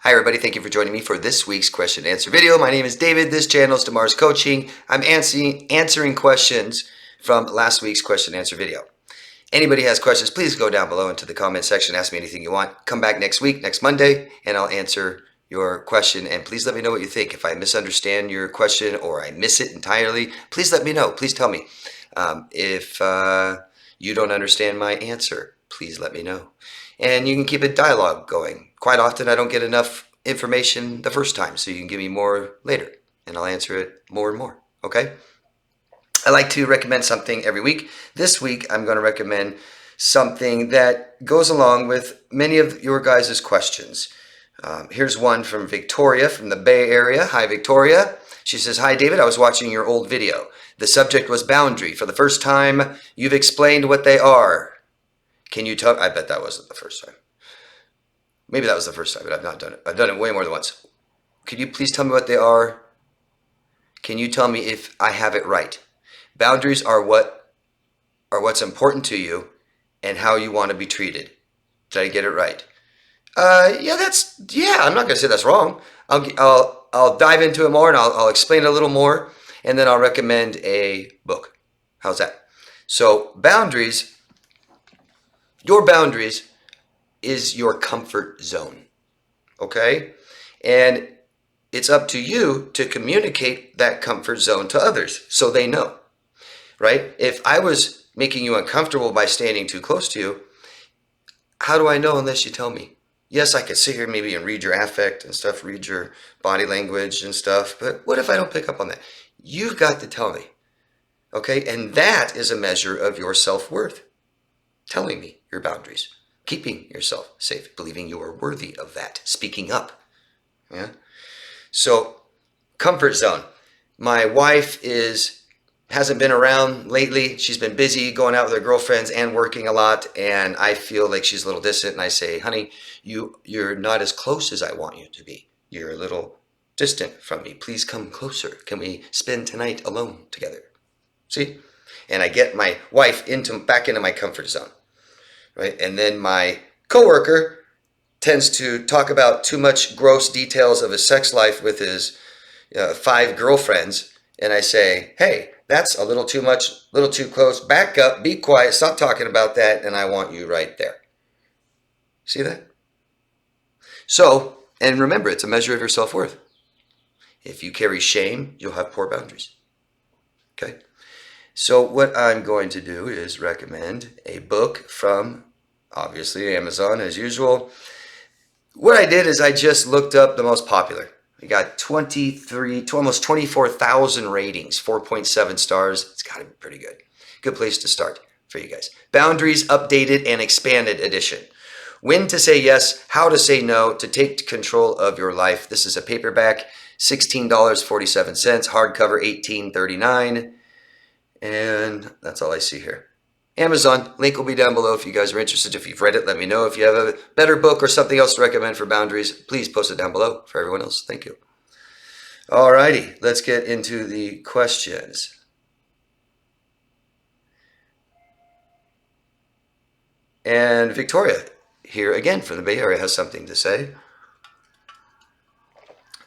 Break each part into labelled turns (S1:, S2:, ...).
S1: Hi everybody, thank you for joining me for this week's question and answer video. My name is David, this channel is DeMars Coaching. I'm answering questions from last week's question and answer video. Anybody has questions, please go down below into the comment section, ask me anything you want. Come back next week, next Monday, and I'll answer your question. And please let me know what you think. If I misunderstand your question or I miss it entirely, please let me know. Please tell me. If you don't understand my answer, please let me know. And you can keep a dialogue going. Quite often I don't get enough information the first time, so you can give me more later, and I'll answer it more and more, okay? I like to recommend something every week. This week I'm going to recommend something that goes along with many of your guys' questions. Here's one from Victoria from the Bay Area. Hi, Victoria. She says, hi, David. I was watching your old video. The subject was boundary. For the first time, you've explained what they are. Can you tell? I bet that wasn't the first time. Maybe that was the first time, but I've not done it. I've done it way more than once. Could you please tell me what they are? Can you tell me if I have it right? Boundaries are what's important to you and how you want to be treated. Did I get it right? Yeah, I'm not going to say that's wrong. I'll dive into it more, and I'll explain it a little more, and then I'll recommend a book. How's that? So boundaries, your boundaries is your comfort zone, okay? And it's up to you to communicate that comfort zone to others so they know, right? If I was making you uncomfortable by standing too close to you, how do I know unless you tell me? Yes, I could sit here maybe and read your affect and stuff, read your body language and stuff, but what if I don't pick up on that? You've got to tell me, okay? And that is a measure of your self-worth, telling me your boundaries, keeping yourself safe, believing you are worthy of that, speaking up, yeah? So, comfort zone. My wife hasn't been around lately. She's been busy going out with her girlfriends and working a lot, and I feel like she's a little distant, and I say, honey, you're not as close as I want you to be. You're a little distant from me. Please come closer. Can we spend tonight alone together? See? And I get my wife back into my comfort zone, right? And then my coworker tends to talk about too much gross details of his sex life with his 5 girlfriends, and I say, hey, that's a little too much, a little too close. Back up, be quiet, stop talking about that, and I want you right there. See that? So, and remember, it's a measure of your self-worth. If you carry shame, you'll have poor boundaries. Okay? So what I'm going to do is recommend a book from, obviously, Amazon as usual. What I did is I just looked up the most popular. We got almost 24,000 ratings, 4.7 stars. It's got to be pretty good. Good place to start for you guys. Boundaries Updated and Expanded Edition. When to say yes, how to say no, to take control of your life. This is a paperback, $16.47, hardcover $18.39, and that's all I see here. Amazon, link will be down below if you guys are interested. If you've read it, let me know. If you have a better book or something else to recommend for boundaries, please post it down below for everyone else. Thank you. Alrighty, let's get into the questions. And Victoria, here again from the Bay Area, has something to say.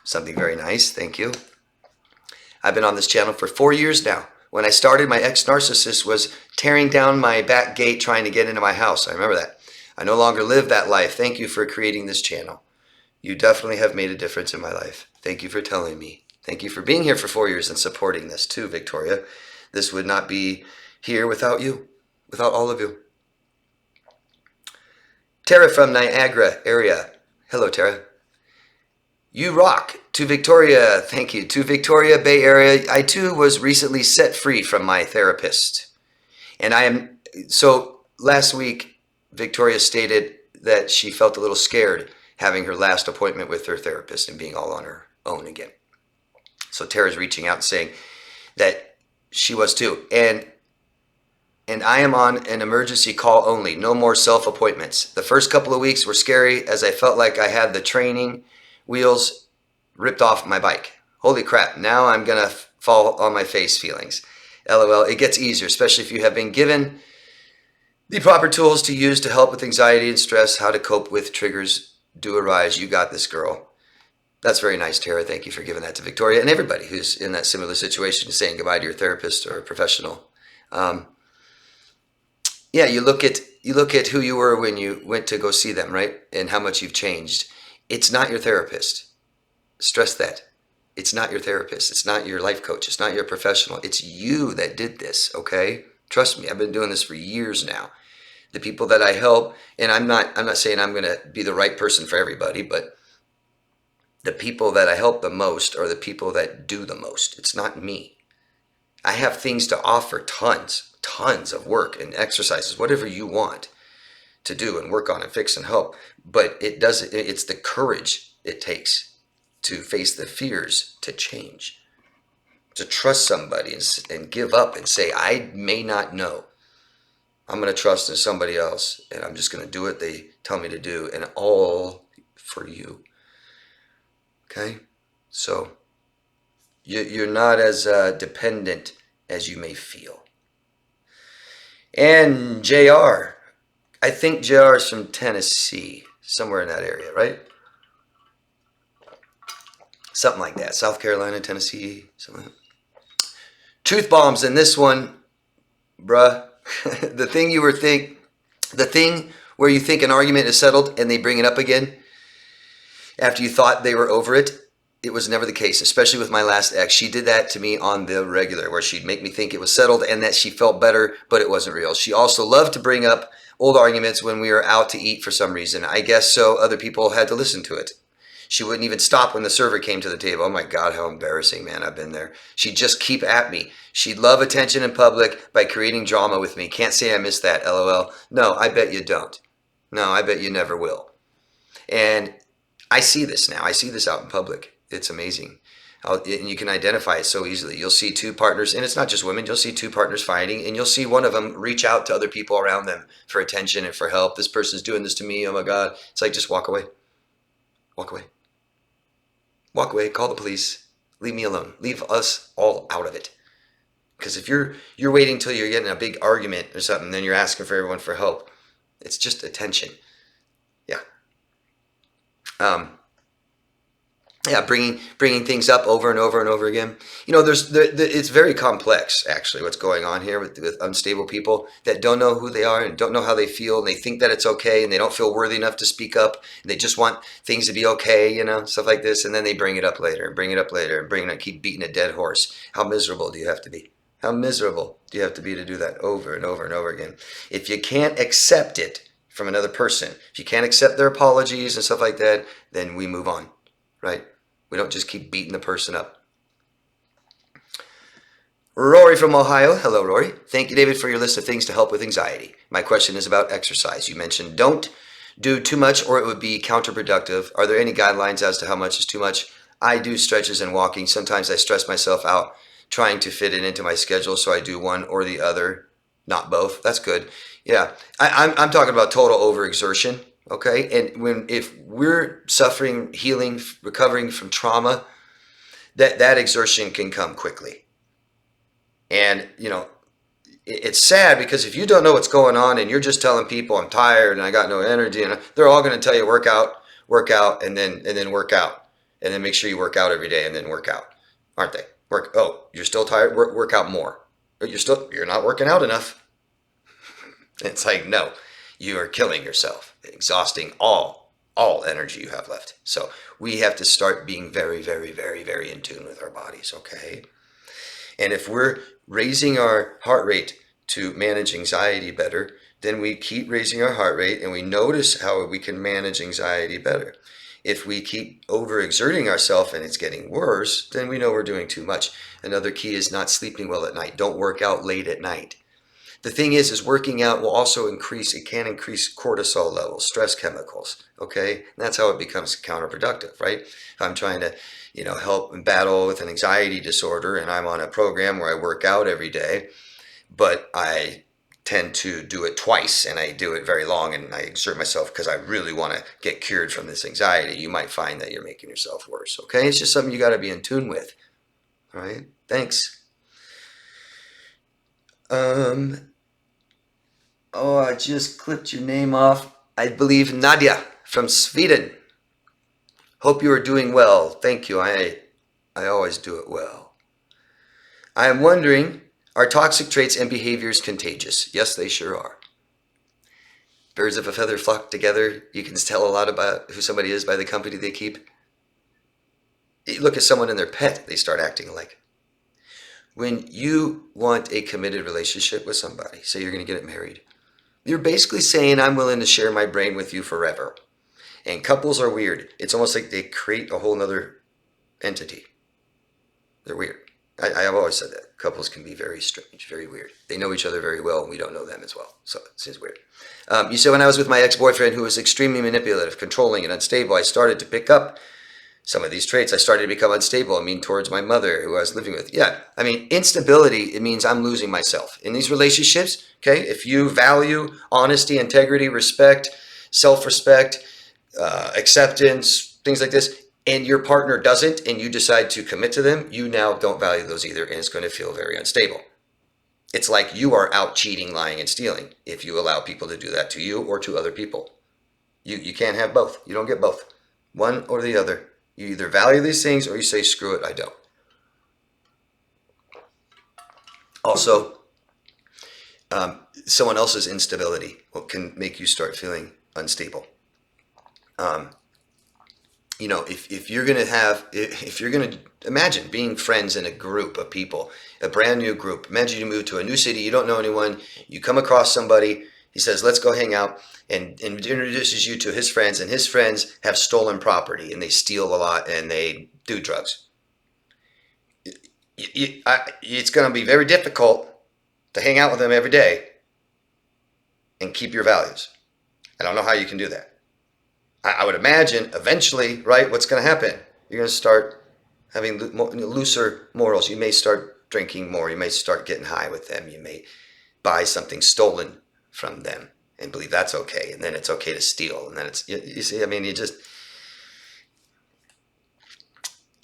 S1: Something very nice, thank you. I've been on this channel for 4 years now. When I started, my ex-narcissist was tearing down my back gate trying to get into my house. I remember that. I no longer live that life. Thank you for creating this channel. You definitely have made a difference in my life. Thank you for telling me. Thank you for being here for 4 years and supporting this too, Victoria. This would not be here without you, without all of you. Tara from Niagara area. Hello, Tara. You rock. To Victoria, thank you. To Victoria, Bay Area, I too was recently set free from my therapist. And so last week, Victoria stated that she felt a little scared having her last appointment with her therapist and being all on her own again. So Tara's reaching out and saying that she was too. And I am on an emergency call only, no more self-appointments. The first couple of weeks were scary as I felt like I had the training wheels ripped off my bike. Holy crap, now I'm gonna fall on my face feelings. LOL, it gets easier, especially if you have been given the proper tools to use to help with anxiety and stress, how to cope with triggers do arise. You got this, girl. That's very nice, Tara. Thank you for giving that to Victoria and everybody who's in that similar situation, saying goodbye to your therapist or a professional. Yeah, you look at who you were when you went to go see them, right? And how much you've changed. It's not your therapist. Stress that. It's not your therapist. It's not your life coach. It's not your professional. It's you that did this, okay? Trust me, I've been doing this for years now. The people that I help, and I'm not saying I'm going to be the right person for everybody, but the people that I help the most are the people that do the most. It's not me. I have things to offer, tons of work and exercises, whatever you want to do and work on and fix and help. But it's the courage it takes to face the fears to change, to trust somebody and give up and say, I may not know. I'm going to trust in somebody else, and I'm just going to do what they tell me to do, and all for you. Okay? So you're not as dependent as you may feel. And JR, I think JR is from Tennessee, somewhere in that area, right? Something like that. South Carolina, Tennessee, something like that. Truth bombs in this one, bruh. The thing where you think an argument is settled and they bring it up again after you thought they were over it, it was never the case, especially with my last ex. She did that to me on the regular, where she'd make me think it was settled and that she felt better, but it wasn't real. She also loved to bring up old arguments when we were out to eat for some reason. I guess so other people had to listen to it. She wouldn't even stop when the server came to the table. Oh my God, how embarrassing, man. I've been there. She'd just keep at me. She'd love attention in public by creating drama with me. Can't say I miss that, LOL. No, I bet you don't. No, I bet you never will. And I see this now. I see this out in public. It's amazing. And you can identify it so easily. You'll see two partners, and it's not just women. You'll see two partners fighting, and you'll see one of them reach out to other people around them for attention and for help. This person's doing this to me. Oh my God. It's like, just walk away. Walk away. Walk away, call the police, leave me alone. Leave us all out of it. Because if you're waiting until you're getting a big argument or something, then you're asking for everyone for help. It's just attention. Yeah. Yeah, bringing things up over and over and over again. You know, it's very complex, actually, what's going on here with unstable people that don't know who they are and don't know how they feel, and they think that it's okay, and they don't feel worthy enough to speak up, and they just want things to be okay, you know, stuff like this, and then they bring it up later, and bring it up later, and keep beating a dead horse. How miserable do you have to be? How miserable do you have to be to do that over and over and over again? If you can't accept it from another person, if you can't accept their apologies and stuff like that, then we move on, right? We don't just keep beating the person up. Rory from Ohio. Hello, Rory. Thank you, David, for your list of things to help with anxiety. My question is about exercise. You mentioned don't do too much or it would be counterproductive. Are there any guidelines as to how much is too much? I do stretches and walking. Sometimes I stress myself out trying to fit it into my schedule, so I do one or the other, not both. That's good. Yeah, I'm talking about total overexertion. Okay, and if we're suffering, healing, recovering from trauma, that exertion can come quickly. And you know, it's sad because if you don't know what's going on and you're just telling people I'm tired and I got no energy, and they're all going to tell you work out, and then work out, and then make sure you work out every day and then work out, aren't they? Oh, you're still tired. Work out more. You're not working out enough. It's like, no. You are killing yourself, exhausting all energy you have left. So we have to start being very, very, very, very in tune with our bodies, okay? And if we're raising our heart rate to manage anxiety better, then we keep raising our heart rate and we notice how we can manage anxiety better. If we keep overexerting ourselves and it's getting worse, then we know we're doing too much. Another key is not sleeping well at night. Don't work out late at night. The thing is working out will also increase cortisol levels, stress chemicals, okay? And that's how it becomes counterproductive, right? If I'm trying to, help and battle with an anxiety disorder and I'm on a program where I work out every day, but I tend to do it twice and I do it very long and I exert myself because I really want to get cured from this anxiety, you might find that you're making yourself worse, okay? It's just something you got to be in tune with, all right? Thanks. Oh, I just clipped your name off. I believe Nadia from Sweden. Hope you are doing well. Thank you. I always do it well. I am wondering, are toxic traits and behaviors contagious? Yes, they sure are. Birds of a feather flock together. You can tell a lot about who somebody is by the company they keep. You look at someone and their pet, they start acting alike. When you want a committed relationship with somebody, say you're going to get married, you're basically saying, I'm willing to share my brain with you forever. And couples are weird. It's almost like they create a whole nother entity. They're weird. I have always said that. Couples can be very strange, very weird. They know each other very well, and we don't know them as well. So it seems weird. You said, when I was with my ex-boyfriend, who was extremely manipulative, controlling, and unstable, I started to pick up some of these traits. I started to become unstable. I mean, towards my mother, who I was living with. Yeah, I mean, instability, it means I'm losing myself. In these relationships, okay, if you value honesty, integrity, respect, self-respect, acceptance, things like this, and your partner doesn't, and you decide to commit to them, you now don't value those either, and it's going to feel very unstable. It's like you are out cheating, lying, and stealing if you allow people to do that to you or to other people. You can't have both. You don't get both. One or the other. You either value these things or you say, screw it, I don't. Also, someone else's instability can make you start feeling unstable. You know, if you're going to imagine being friends in a group of people, a brand new group. Imagine you move to a new city, you don't know anyone, you come across somebody, he says, let's go hang out, and introduces you to his friends, and his friends have stolen property, and they steal a lot, and they do drugs. It's going to be very difficult to hang out with them every day and keep your values. I don't know how you can do that. I would imagine eventually, right, what's going to happen? You're going to start having looser morals. You may start drinking more. You may start getting high with them. You may buy something stolen from them and believe that's okay. And then it's okay to steal. And then it's, you see, I mean, you just...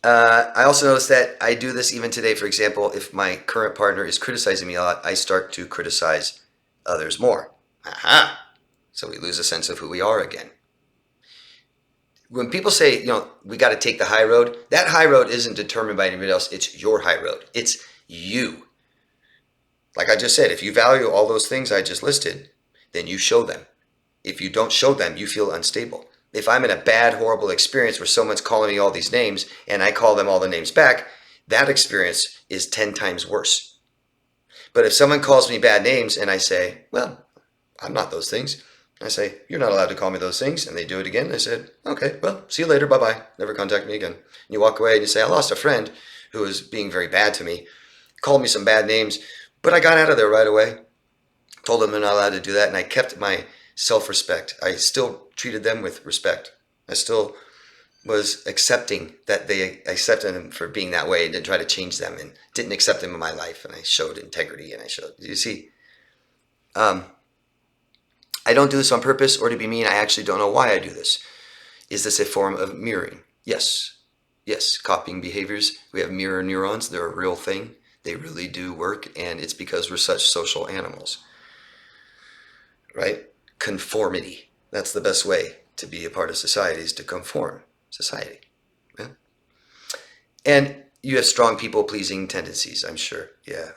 S1: I also noticed that I do this even today. For example, if my current partner is criticizing me a lot, I start to criticize others more. Aha! So we lose a sense of who we are again. When people say, you know, we got to take the high road, that high road isn't determined by anybody else. It's your high road. It's you. Like I just said, if you value all those things I just listed, then you show them. If you don't show them, you feel unstable. If I'm in a bad, horrible experience where someone's calling me all these names and I call them all the names back, that experience is 10 times worse. But if someone calls me bad names and I say, well, I'm not those things. I say, you're not allowed to call me those things. And they do it again. I said, okay, well, see you later. Bye-bye. Never contact me again. And you walk away and you say, I lost a friend who was being very bad to me, called me some bad names, but I got out of there right away. Told them they're not allowed to do that. And I kept my self-respect. I still treated them with respect. I still was accepting that they accepted them for being that way and didn't try to change them and didn't accept them in my life. And I showed integrity and I showed, you see, I don't do this on purpose or to be mean. I actually don't know why I do this. Is this a form of mirroring? Yes. Yes, copying behaviors. We have mirror neurons. They're a real thing. They really do work, and it's because we're such social animals. Right? Conformity. That's the best way to be a part of society, is to conform society. Yeah? And you have strong people-pleasing tendencies, I'm sure. Yeah.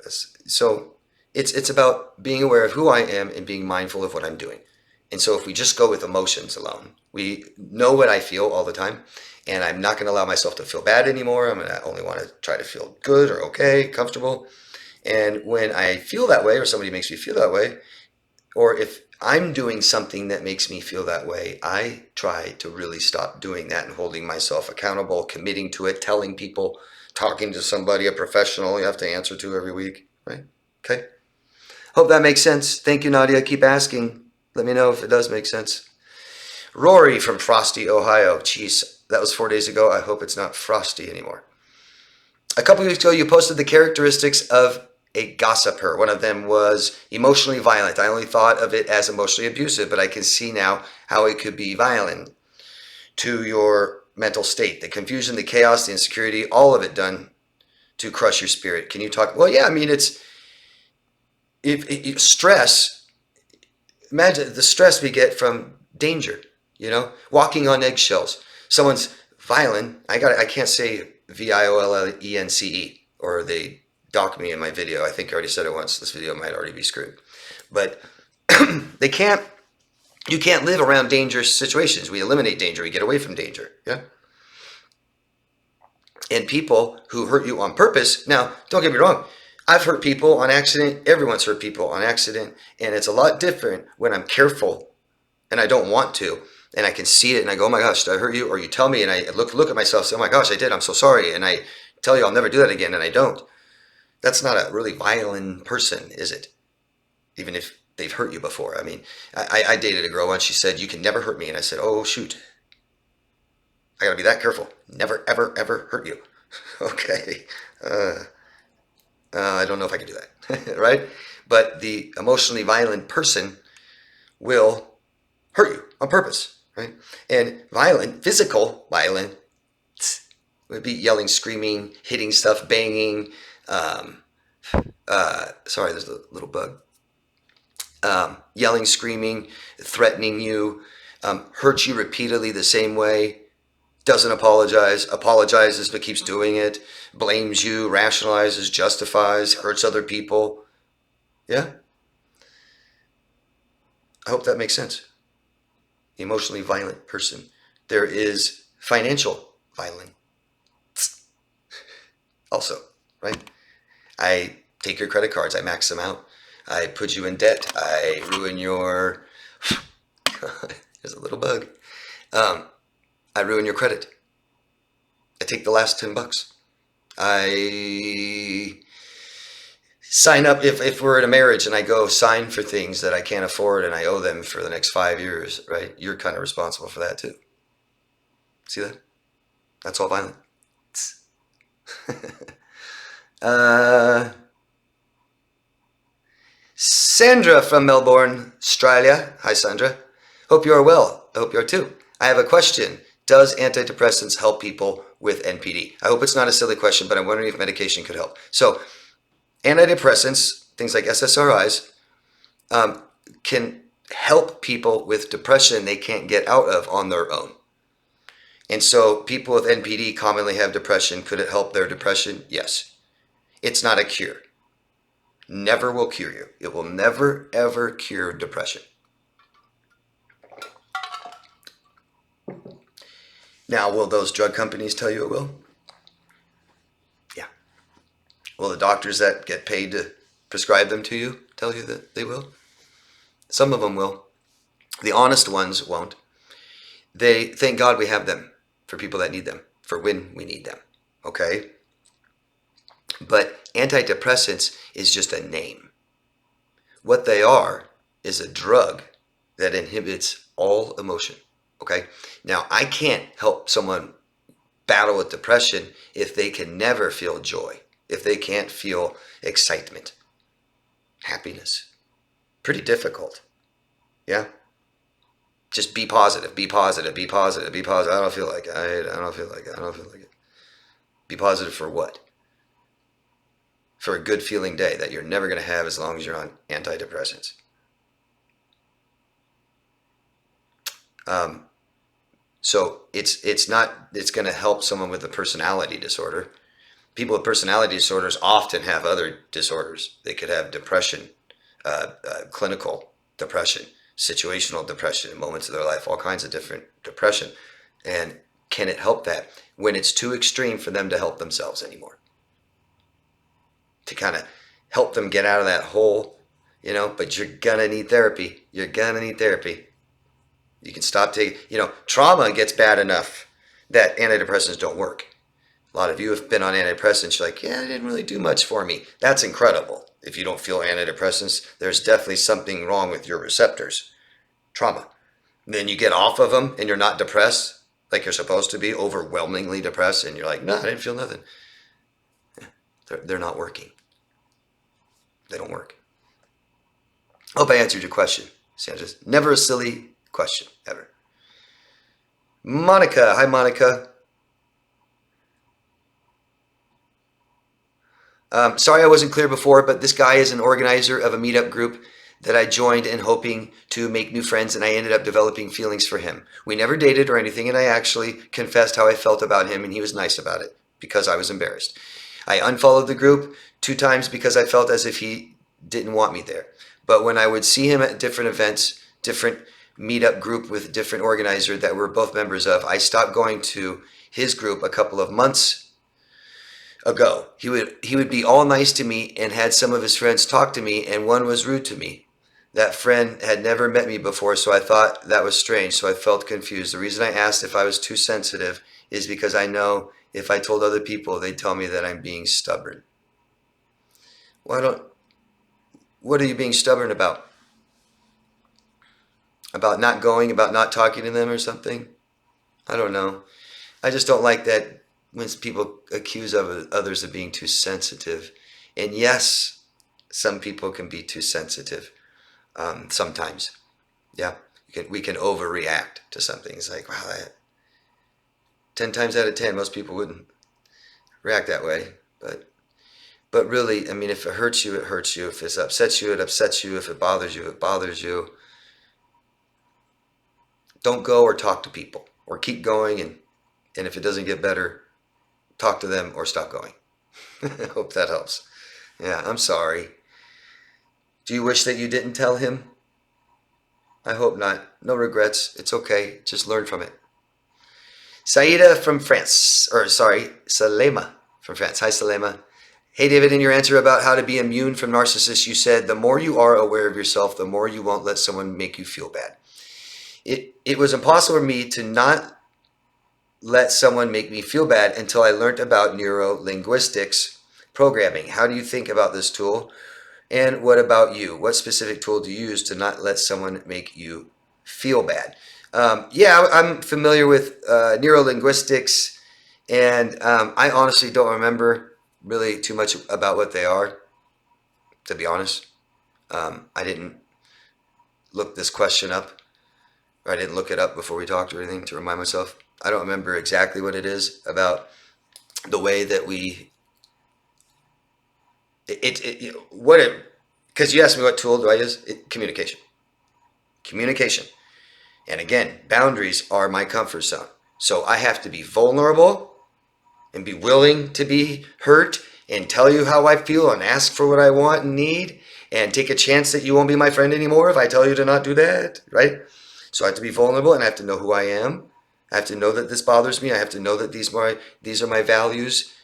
S1: So it's about being aware of who I am and being mindful of what I'm doing. And so if we just go with emotions alone, we know what I feel all the time, and I'm not going to allow myself to feel bad anymore. I'm going to only want to try to feel good or okay, comfortable. And when I feel that way, or somebody makes me feel that way, or if I'm doing something that makes me feel that way, I try to really stop doing that and holding myself accountable, committing to it, telling people, talking to somebody, a professional you have to answer to every week, right? Okay. Hope that makes sense. Thank you, Nadia. Keep asking. Let me know if it does make sense. Rory from Frosty, Ohio. Jeez, that was 4 days ago. I hope it's not frosty anymore. A couple of weeks ago, you posted the characteristics of a gossiper. One of them was emotionally violent. I only thought of it as emotionally abusive, but I can see now how it could be violent to your mental state. The confusion, the chaos, the insecurity, all of it done to crush your spirit. Can you talk? Well, yeah, I mean, it's if stress. Imagine the stress we get from danger, you know, walking on eggshells. Someone's Violent, I can't say violence, or they dock me in my video. I think I already said it once. This video might already be screwed. But they can't, you can't live around dangerous situations. We eliminate danger. We get away from danger. Yeah. And people who hurt you on purpose. Now, don't get me wrong. I've hurt people on accident. Everyone's hurt people on accident. And it's a lot different when I'm careful and I don't want to. And I can see it and I go, oh my gosh, did I hurt you? Or you tell me and I look at myself and say, oh my gosh, I did. I'm so sorry. And I tell you I'll never do that again and I don't. That's not a really violent person, is it? Even if they've hurt you before. I mean, I dated a girl once. She said, you can never hurt me. And I said, oh, shoot. I got to be that careful. Never, ever, ever hurt you. Okay. I don't know if I can do that. Right? But the emotionally violent person will hurt you on purpose. Right? And violent, physical violence would be yelling, screaming, hitting stuff, banging. Sorry, there's a little bug. Yelling, screaming, threatening you, hurt you repeatedly the same way, doesn't apologize, apologizes but keeps doing it, blames you, rationalizes, justifies, hurts other people. Yeah? I hope that makes sense. The emotionally violent person. There is financial violence also, right? I take your credit cards, I max them out. I put you in debt. I ruin your, there's a little bug. I ruin your credit. I take the last $10. I sign up, if we're in a marriage and I go sign for things that I can't afford and I owe them for the next 5 years, right? You're kind of responsible for that too. See that? That's all violent. Sandra from Melbourne, Australia. Hi, Sandra. Hope you are well. I hope you are too. I have a question. Does antidepressants help people with NPD? I hope it's not a silly question, but I'm wondering if medication could help. So, antidepressants, things like SSRIs, can help people with depression they can't get out of on their own. And so, people with NPD commonly have depression. Could it help their depression? Yes. It's not a cure. Never will cure you. It will never, ever cure depression. Now, will those drug companies tell you it will? Yeah. Will the doctors that get paid to prescribe them to you tell you that they will? Some of them will. The honest ones won't. They, thank God we have them for people that need them, for when we need them. Okay? But antidepressants is just a name. What they are is a drug that inhibits all emotion. Okay? Now, I can't help someone battle with depression if they can never feel joy, if they can't feel excitement, happiness. Pretty difficult. Yeah? Just be positive, be positive, be positive, be positive. I don't feel like it. I don't feel like it. I don't feel like it. Be positive for what? For a good feeling day that you're never going to have as long as you're on antidepressants. So it's going to help someone with a personality disorder. People with personality disorders often have other disorders. They could have depression, clinical depression, situational depression in moments of their life, all kinds of different depression. And can it help that when it's too extreme for them to help themselves anymore? To kind of help them get out of that hole, you know, but you're going to need therapy. You're going to need therapy. You can stop taking, you know, trauma gets bad enough that antidepressants don't work. A lot of you have been on antidepressants. You're like, yeah, it didn't really do much for me. That's incredible. If you don't feel antidepressants, there's definitely something wrong with your receptors. Trauma. And then you get off of them and you're not depressed like you're supposed to be, overwhelmingly depressed, and you're like, no, I didn't feel nothing. They're not working. They don't work. Hope I answered your question, Sandra. Never a silly question, ever. Monica. Hi, Monica. Sorry I wasn't clear before, but this guy is an organizer of a meetup group that I joined in hoping to make new friends, and I ended up developing feelings for him. We never dated or anything, and I actually confessed how I felt about him, and he was nice about it because I was embarrassed. I unfollowed the group 2 times because I felt as if he didn't want me there. But when I would see him at different events, different meetup group with different organizer that we're both members of, I stopped going to his group a couple of months ago. He would be all nice to me and had some of his friends talk to me, and one was rude to me. That friend had never met me before, so I thought that was strange, so I felt confused. The reason I asked if I was too sensitive is because I know if I told other people, they'd tell me that I'm being stubborn. What are you being stubborn about? About not going, about not talking to them or something? I don't know. I just don't like that when people accuse others of being too sensitive. And yes, some people can be too sensitive sometimes. Yeah, we can overreact to something. It's like, wow, 10 times out of 10, most people wouldn't react that way. But really, I mean, if it hurts you, it hurts you. If it upsets you, it upsets you. If it bothers you, it bothers you. Don't go or talk to people, or keep going, and if it doesn't get better, talk to them or stop going. I hope that helps. Yeah, I'm sorry. Do you wish that you didn't tell him? I hope not. No regrets. It's okay. Just learn from it. Saida from France, Salema from France. Hi, Salema. Hey, David, in your answer about how to be immune from narcissists, you said the more you are aware of yourself, the more you won't let someone make you feel bad. It was impossible for me to not let someone make me feel bad until I learned about neuro-linguistics programming. How do you think about this tool? And what about you? What specific tool do you use to not let someone make you feel bad? Yeah, I'm familiar with neuro-linguistics, and I honestly don't remember really too much about what they are, to be honest. I didn't look this question up, or I didn't look it up before we talked or anything to remind myself. I don't remember exactly what it is about the way that we, because you asked me what tool do I use? Communication. Communication. And again, boundaries are my comfort zone. So I have to be vulnerable and be willing to be hurt and tell you how I feel and ask for what I want and need and take a chance that you won't be my friend anymore if I tell you to not do that, right? So I have to be vulnerable, and I have to know who I am. I have to know that this bothers me. I have to know that these are my values,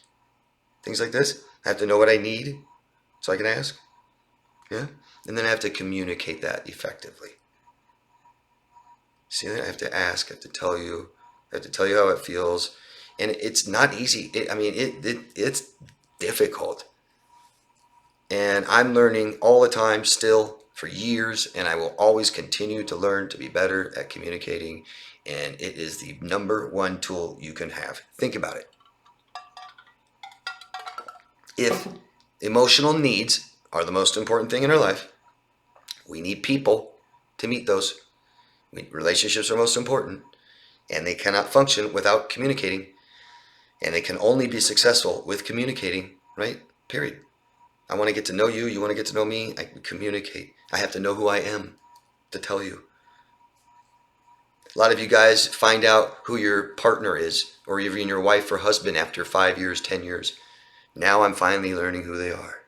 S1: things like this. I have to know what I need so I can ask. Yeah? And then I have to communicate that effectively. See that? I have to ask, I have to tell you how it feels. And it's not easy. It's difficult. And I'm learning all the time still for years, and I will always continue to learn to be better at communicating. And it is the #1 tool you can have. Think about it. If emotional needs are the most important thing in our life, we need people to meet those. Relationships are most important, and they cannot function without communicating. And they can only be successful with communicating, right? Period. I want to get to know you. You want to get to know me. I communicate. I have to know who I am to tell you. A lot of you guys find out who your partner is, or even your wife or husband, after 5 years, 10 years. Now I'm finally learning who they are.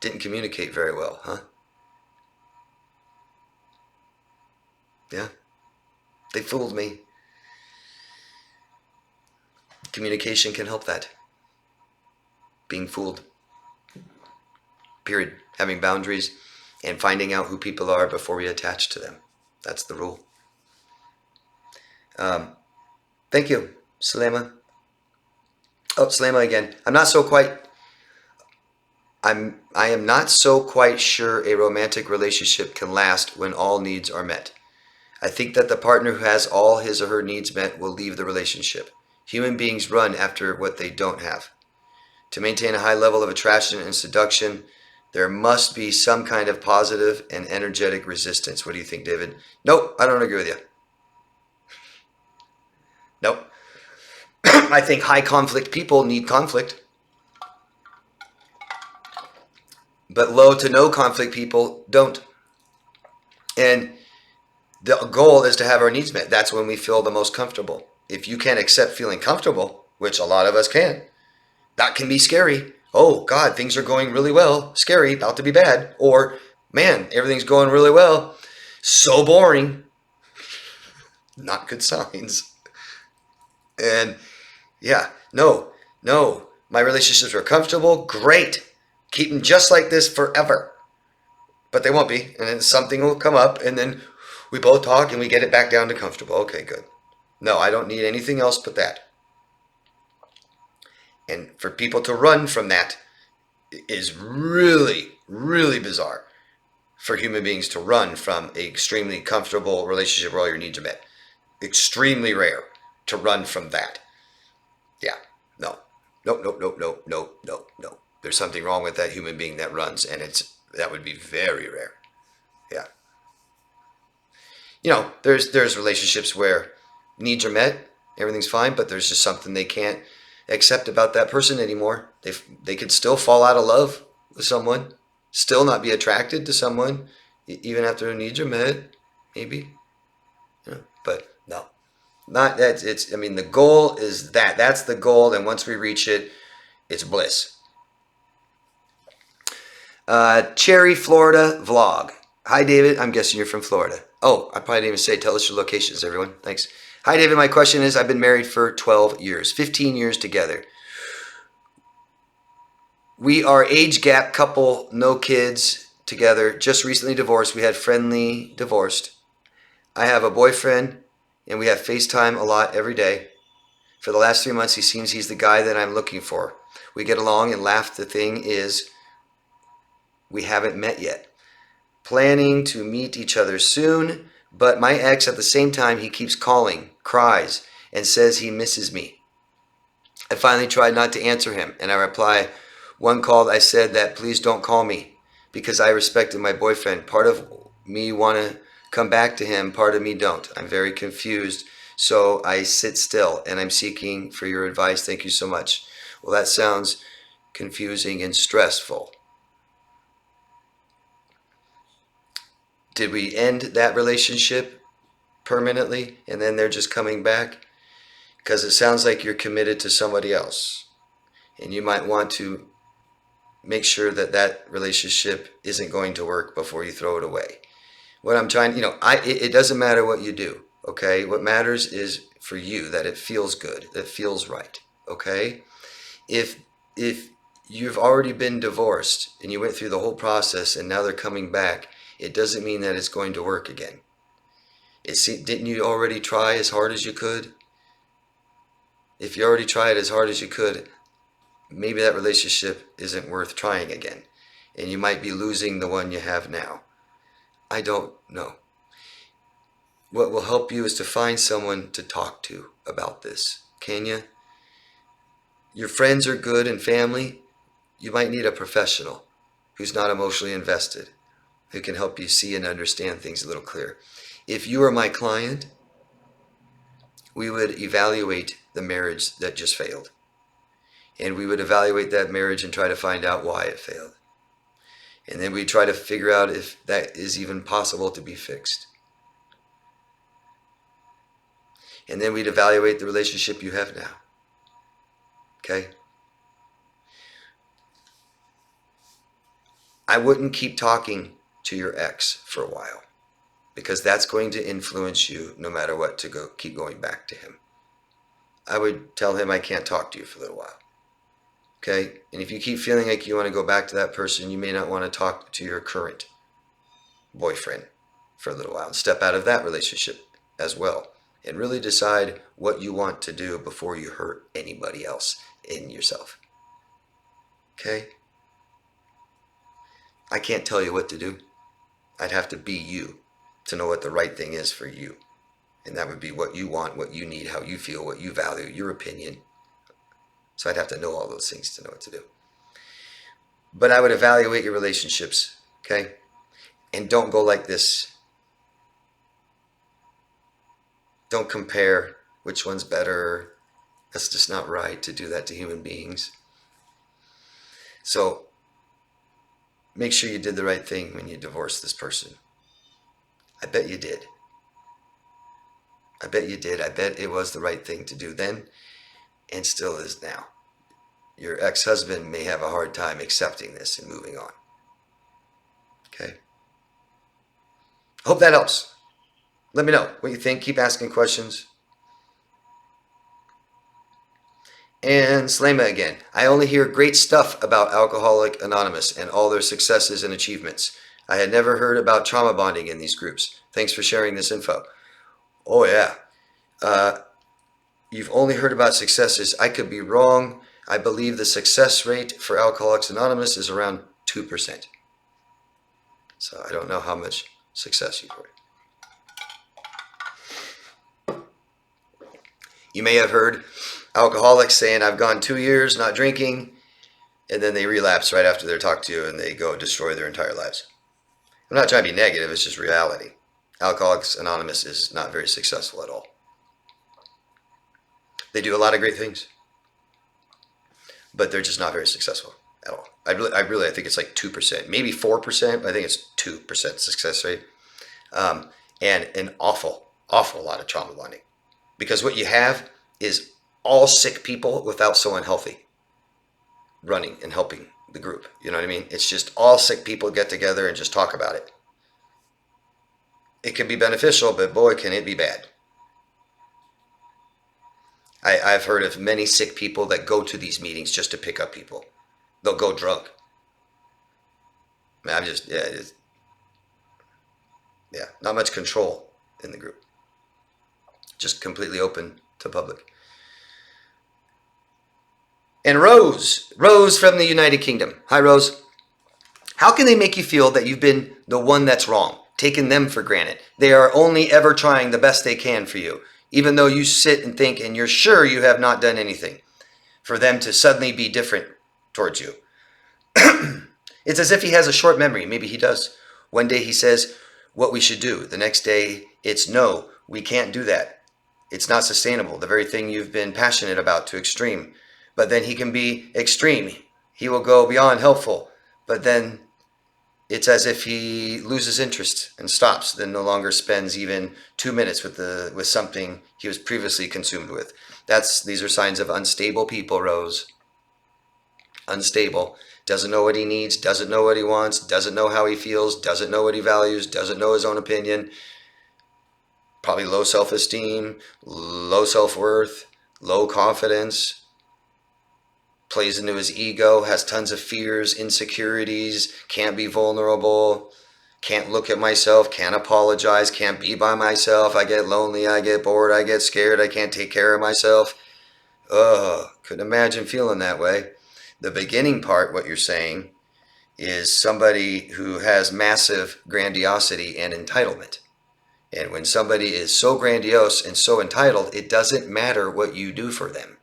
S1: Didn't communicate very well, huh? Yeah. They fooled me. Communication can help that. Being fooled. Period. Having boundaries and finding out who people are before we attach to them. That's the rule. Thank you, Salema. Oh, Salema again. I am not so quite sure a romantic relationship can last when all needs are met. I think that the partner who has all his or her needs met will leave the relationship. Human beings run after what they don't have. To maintain a high level of attraction and seduction, there must be some kind of positive and energetic resistance. What do you think, David? Nope, I don't agree with you. Nope. I think high conflict people need conflict. But low to no conflict people don't. And the goal is to have our needs met. That's when we feel the most comfortable. If you can't accept feeling comfortable, which a lot of us can, that can be scary. Oh, God, things are going really well. Scary, about to be bad. Or, man, everything's going really well. So boring. Not good signs. And yeah, no. My relationships are comfortable. Great. Keep them just like this forever. But they won't be. And then something will come up, and then we both talk and we get it back down to comfortable. Okay, good. No, I don't need anything else but that. And for people to run from that is really, really bizarre. For human beings to run from an extremely comfortable relationship where all your needs are met. Extremely rare to run from that. Yeah, no. No. There's something wrong with that human being that runs, and that would be very rare. Yeah. There's relationships where needs are met, everything's fine, but there's just something they can't accept about that person anymore. They could still fall out of love with someone, still not be attracted to someone, even after their needs are met, maybe. But no, not that. It's. I mean, the goal is that. That's the goal, and once we reach it, it's bliss. Cherry, Florida vlog. Hi, David. I'm guessing you're from Florida. Oh, I probably didn't even say tell us your locations, everyone. Thanks. Hi, David. My question is, I've been married for 12 years, 15 years together. We are age gap couple, no kids together, just recently divorced. We had friendly divorced. I have a boyfriend, and we have FaceTime a lot every day. For the last 3 months, he seems he's the guy that I'm looking for. We get along and laugh. The thing is, we haven't met yet. Planning to meet each other soon, but my ex at the same time, he keeps calling, cries, and says he misses me. I finally tried not to answer him, and I reply, one call I said that please don't call me because I respected my boyfriend. Part of me want to come back to him, part of me don't. I'm very confused, so I sit still, and I'm seeking for your advice. Thank you so much. Well, that sounds confusing and stressful. Did we end that relationship permanently and then they're just coming back? Because it sounds like you're committed to somebody else. And you might want to make sure that that relationship isn't going to work before you throw it away. What I'm trying, it doesn't matter what you do, okay? What matters is for you that it feels good, that it feels right, okay? If you've already been divorced and you went through the whole process and now they're coming back, it doesn't mean that it's going to work again. Didn't you already try as hard as you could? If you already tried as hard as you could, maybe that relationship isn't worth trying again. And you might be losing the one you have now. I don't know. What will help you is to find someone to talk to about this. Can you? Your friends are good and family. You might need a professional who's not emotionally invested, who can help you see and understand things a little clearer. If you were my client, we would evaluate the marriage that just failed. And we would evaluate that marriage and try to find out why it failed. And then we try to figure out if that is even possible to be fixed. And then we'd evaluate the relationship you have now. Okay? I wouldn't keep talking to your ex for a while, because that's going to influence you no matter what to keep going back to him. I would tell him I can't talk to you for a little while. Okay? And if you keep feeling like you want to go back to that person, you may not want to talk to your current boyfriend for a little while and step out of that relationship as well. And really decide what you want to do before you hurt anybody else in yourself. Okay? I can't tell you what to do. I'd have to be you to know what the right thing is for you. And that would be what you want, what you need, how you feel, what you value, your opinion. So I'd have to know all those things to know what to do. But I would evaluate your relationships, okay? And don't go like this. Don't compare which one's better. That's just not right to do that to human beings. So make sure you did the right thing when you divorced this person. I bet you did. I bet you did. I bet it was the right thing to do then and still is now. Your ex-husband may have a hard time accepting this and moving on. Okay? Hope that helps. Let me know what you think. Keep asking questions. And Slema again. I only hear great stuff about Alcoholics Anonymous and all their successes and achievements. I had never heard about trauma bonding in these groups. Thanks for sharing this info. Oh yeah. You've only heard about successes. I could be wrong. I believe the success rate for Alcoholics Anonymous is around 2%. So I don't know how much success you've heard. You may have heard alcoholics saying, I've gone 2 years not drinking, and then they relapse right after they're talked to and they go destroy their entire lives. I'm not trying to be negative, it's just reality. Alcoholics Anonymous is not very successful at all. They do a lot of great things, but they're just not very successful at all. I think it's like 2%, maybe 4%, but I think it's 2% success rate. And an awful lot of trauma bonding. Because what you have is all sick people without someone healthy running and helping the group. You know what I mean? It's just all sick people get together and just talk about it. It can be beneficial, but boy, can it be bad. I've heard of many sick people that go to these meetings just to pick up people. They'll go drunk. I mean, not much control in the group. Just completely open to public. And Rose from the United Kingdom. Hi, Rose. How can they make you feel that you've been the one that's wrong, taken them for granted? They are only ever trying the best they can for you, even though you sit and think and you're sure you have not done anything for them to suddenly be different towards you. It's as if he has a short memory. Maybe he does. One day he says what we should do. The next day it's no, we can't do that. It's not sustainable. The very thing you've been passionate about to extreme. But then he can be extreme. He will go beyond helpful. But then it's as if he loses interest and stops, then no longer spends even 2 minutes with something he was previously consumed with. These are signs of unstable people, Rose. Unstable. Doesn't know what he needs, doesn't know what he wants, doesn't know how he feels, doesn't know what he values, doesn't know his own opinion. Probably low self-esteem, low self-worth, low confidence. Plays into his ego, has tons of fears, insecurities, can't be vulnerable, can't look at myself, can't apologize, can't be by myself. I get lonely, I get bored, I get scared, I can't take care of myself. Couldn't imagine feeling that way. The beginning part, what you're saying, is somebody who has massive grandiosity and entitlement. And when somebody is so grandiose and so entitled, it doesn't matter what you do for them.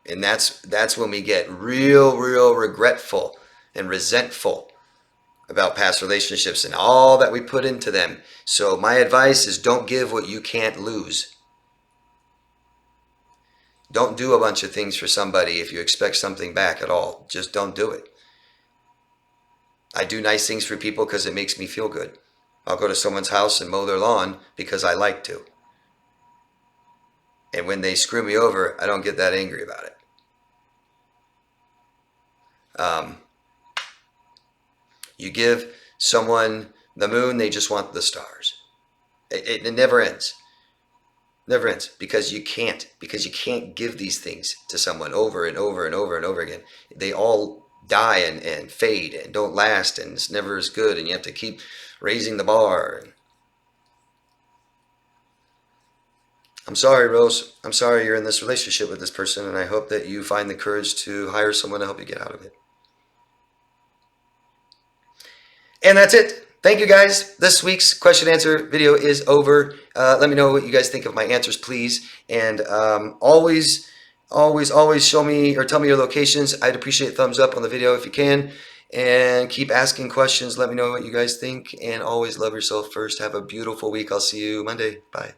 S1: And that's when we get real regretful and resentful about past relationships and all that we put into them. So my advice is don't give what you can't lose. Don't do a bunch of things for somebody if you expect something back at all. Just don't do it. I do nice things for people because it makes me feel good. I'll go to someone's house and mow their lawn because I like to. And when they screw me over, I don't get that angry about it. You give someone the moon, they just want the stars. It never ends. Never ends because you can't give these things to someone over and over and over and over again. They all die and fade and don't last, and it's never as good, and you have to keep raising the bar. I'm sorry, Rose. I'm sorry you're in this relationship with this person, and I hope that you find the courage to hire someone to help you get out of it. And that's it. Thank you, guys. This week's question answer video is over. Let me know what you guys think of my answers, please. And always show me or tell me your locations. I'd appreciate thumbs up on the video if you can. And keep asking questions. Let me know what you guys think. And always love yourself first. Have a beautiful week. I'll see you Monday. Bye.